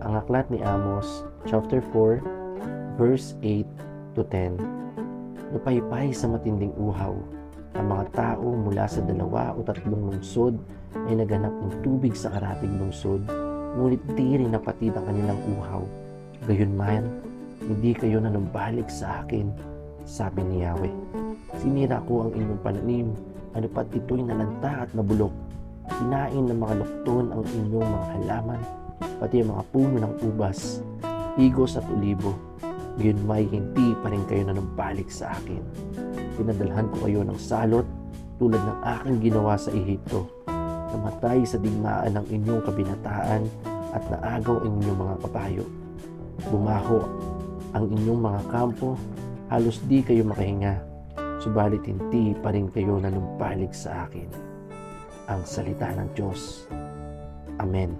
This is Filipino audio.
Ang aklat ni Amos, chapter 4, verse 8 to 10. Napaypay sa matinding uhaw. Ang mga tao mula sa 2 o 3 lungsod ay naganap ng tubig sa karatig lungsod, ngunit di rin napatid ang kanilang uhaw. Gayunman, hindi kayo nanumbalik sa akin, sabi ni Yahweh. Sinira ko ang inyong pananim, ano pat ito'y nalanta at nabulok. Kinain ng mga lukton ang inyong mga halaman, pati ang mga puno ng ubas, igos at olibo. Gayunmay hindi pa rin kayo nanumbalik sa akin. Pinadalhan ko kayo ng salot tulad ng aking ginawa sa Ehipto. Namatay sa digmaan ng inyong kabinataan at naagaw ang inyong mga kabayo. Bumaho ang inyong mga kampo, halos di kayo makahinga, subalit hindi pa rin kayo nanumbalik sa akin. Ang salita ng Diyos. Amen.